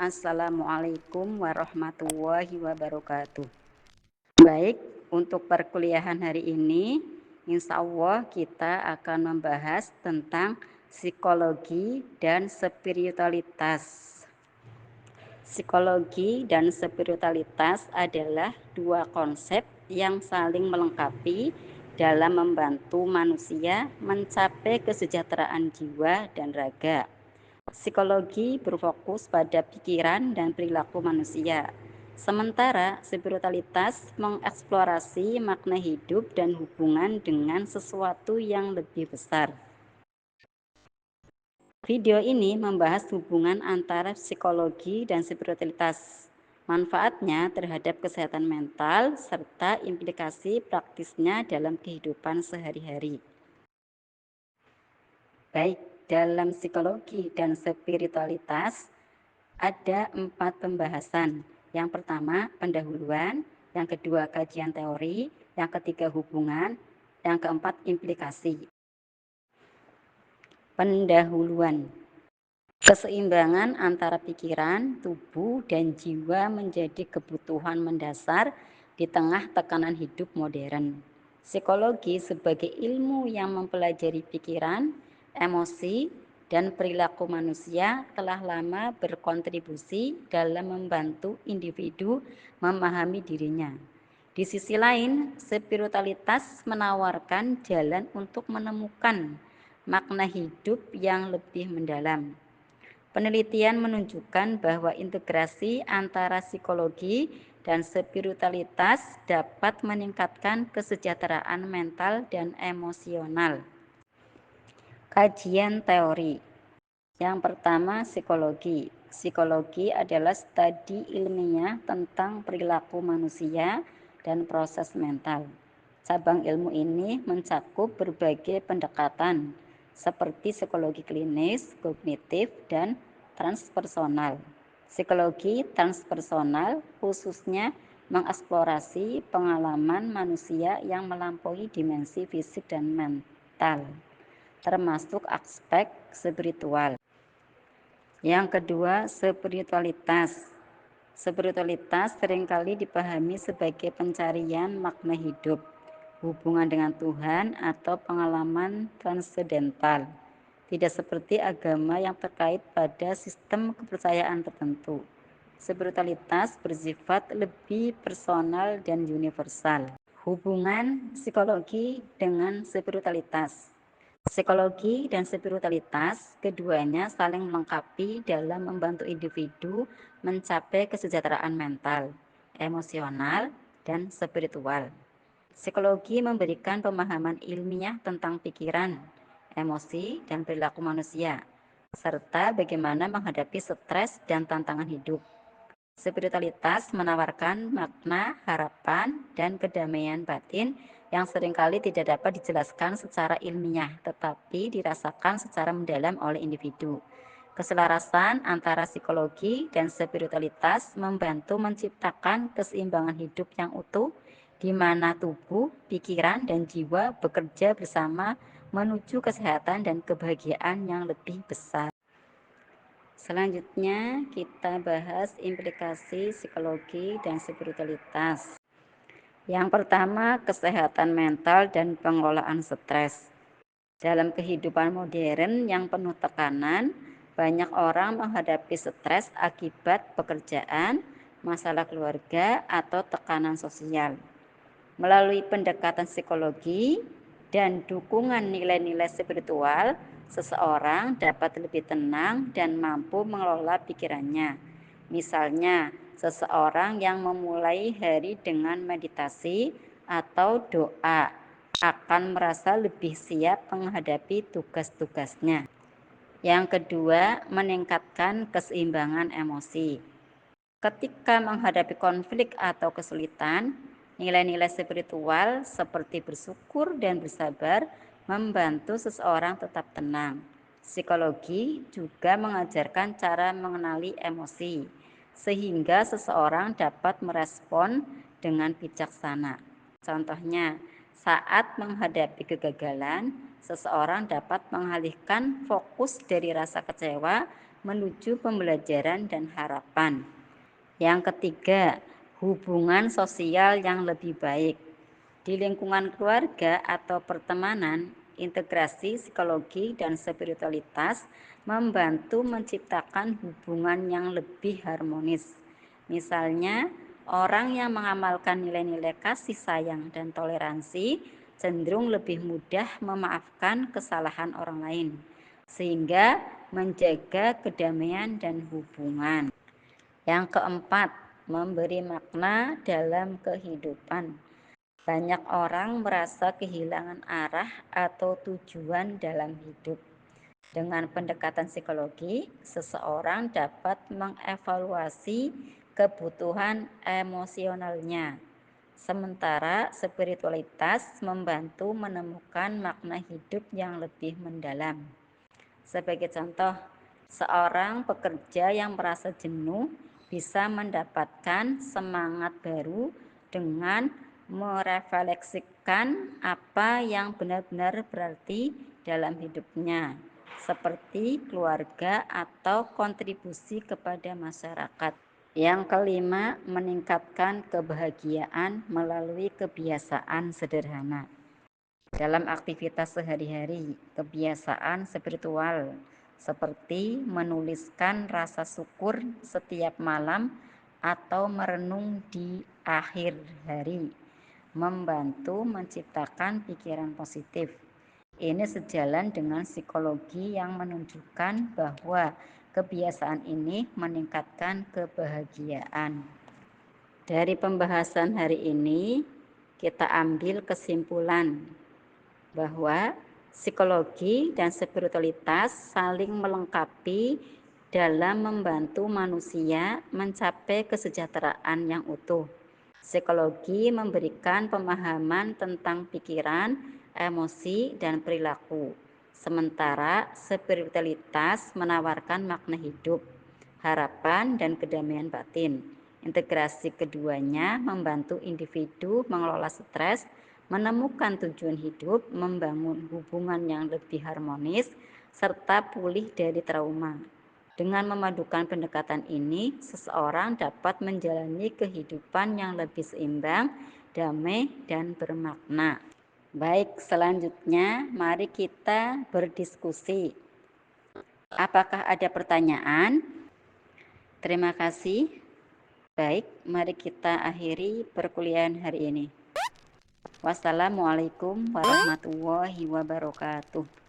Assalamualaikum warahmatullahi wabarakatuh. Baik, untuk perkuliahan hari ini, insya Allah kita akan membahas tentang psikologi dan spiritualitas. Psikologi dan spiritualitas adalah dua konsep yang saling melengkapi dalam membantu manusia mencapai kesejahteraan jiwa dan raga. Psikologi berfokus pada pikiran dan perilaku manusia, sementara spiritualitas mengeksplorasi makna hidup dan hubungan dengan sesuatu yang lebih besar. Video ini membahas hubungan antara psikologi dan spiritualitas, manfaatnya terhadap kesehatan mental, serta implikasi praktisnya dalam kehidupan sehari-hari. Baik, dalam psikologi dan spiritualitas ada 4 pembahasan. Yang pertama, pendahuluan. Yang kedua, kajian teori. Yang ketiga, hubungan. Yang keempat, implikasi. Pendahuluan. Keseimbangan antara pikiran, tubuh, dan jiwa menjadi kebutuhan mendasar di tengah tekanan hidup modern. Psikologi sebagai ilmu yang mempelajari pikiran, emosi, dan perilaku manusia telah lama berkontribusi dalam membantu individu memahami dirinya. Di sisi lain, spiritualitas menawarkan jalan untuk menemukan makna hidup yang lebih mendalam. Penelitian menunjukkan bahwa integrasi antara psikologi dan spiritualitas dapat meningkatkan kesejahteraan mental dan emosional. Kajian teori. Yang pertama, psikologi. Psikologi adalah studi ilmiah tentang perilaku manusia dan proses mental. Cabang ilmu ini mencakup berbagai pendekatan seperti psikologi klinis, kognitif, dan transpersonal. Psikologi transpersonal khususnya mengeksplorasi pengalaman manusia yang melampaui dimensi fisik dan mental, termasuk aspek spiritual. Yang kedua, spiritualitas. Spiritualitas seringkali dipahami sebagai pencarian makna hidup, hubungan dengan Tuhan, atau pengalaman transendental. Tidak seperti agama yang terkait pada sistem kepercayaan tertentu. Spiritualitas bersifat lebih personal dan universal. Hubungan psikologi dengan spiritualitas. Psikologi dan spiritualitas keduanya saling melengkapi dalam membantu individu mencapai kesejahteraan mental, emosional, dan spiritual. Psikologi memberikan pemahaman ilmiah tentang pikiran, emosi, dan perilaku manusia, serta bagaimana menghadapi stres dan tantangan hidup. Spiritualitas menawarkan makna, harapan, dan kedamaian batin yang seringkali tidak dapat dijelaskan secara ilmiah, tetapi dirasakan secara mendalam oleh individu. Keselarasan antara psikologi dan spiritualitas membantu menciptakan keseimbangan hidup yang utuh, di mana tubuh, pikiran, dan jiwa bekerja bersama menuju kesehatan dan kebahagiaan yang lebih besar. Selanjutnya kita bahas implikasi psikologi dan spiritualitas. Yang pertama, kesehatan mental dan pengelolaan stres. Dalam kehidupan modern yang penuh tekanan, banyak orang menghadapi stres akibat pekerjaan, masalah keluarga, atau tekanan sosial. Melalui pendekatan psikologi dan dukungan nilai-nilai spiritual, seseorang dapat lebih tenang dan mampu mengelola pikirannya. Misalnya, seseorang yang memulai hari dengan meditasi atau doa akan merasa lebih siap menghadapi tugas-tugasnya. Yang kedua, meningkatkan keseimbangan emosi. Ketika menghadapi konflik atau kesulitan, nilai-nilai spiritual seperti bersyukur dan bersabar membantu seseorang tetap tenang. Psikologi juga mengajarkan cara mengenali emosi, sehingga seseorang dapat merespon dengan bijaksana. Contohnya, saat menghadapi kegagalan, seseorang dapat mengalihkan fokus dari rasa kecewa menuju pembelajaran dan harapan. Yang ketiga, hubungan sosial yang lebih baik. Di lingkungan keluarga atau pertemanan, integrasi psikologi dan spiritualitas membantu menciptakan hubungan yang lebih harmonis. Misalnya, orang yang mengamalkan nilai-nilai kasih sayang dan toleransi cenderung lebih mudah memaafkan kesalahan orang lain, sehingga menjaga kedamaian dan hubungan. Yang keempat, memberi makna dalam kehidupan. Banyak orang merasa kehilangan arah atau tujuan dalam hidup. Dengan pendekatan psikologi, seseorang dapat mengevaluasi kebutuhan emosionalnya. Sementara spiritualitas membantu menemukan makna hidup yang lebih mendalam. Sebagai contoh, seorang pekerja yang merasa jenuh bisa mendapatkan semangat baru dengan merefleksikan apa yang benar-benar berarti dalam hidupnya, seperti keluarga atau kontribusi kepada masyarakat. Yang kelima, meningkatkan kebahagiaan melalui kebiasaan sederhana. Dalam aktivitas sehari-hari, kebiasaan spiritual seperti menuliskan rasa syukur setiap malam atau merenung di akhir hari membantu menciptakan pikiran positif. Ini sejalan dengan psikologi yang menunjukkan bahwa kebiasaan ini meningkatkan kebahagiaan. Dari pembahasan hari ini, kita ambil kesimpulan bahwa psikologi dan spiritualitas saling melengkapi dalam membantu manusia mencapai kesejahteraan yang utuh. Psikologi memberikan pemahaman tentang pikiran, emosi, dan perilaku, sementara spiritualitas menawarkan makna hidup, harapan, dan kedamaian batin. Integrasi keduanya membantu individu mengelola stres, menemukan tujuan hidup, membangun hubungan yang lebih harmonis, serta pulih dari trauma. Dengan memadukan pendekatan ini, seseorang dapat menjalani kehidupan yang lebih seimbang, damai, dan bermakna. Baik, selanjutnya mari kita berdiskusi. Apakah ada pertanyaan? Terima kasih. Baik, mari kita akhiri perkuliahan hari ini. Wassalamualaikum warahmatullahi wabarakatuh.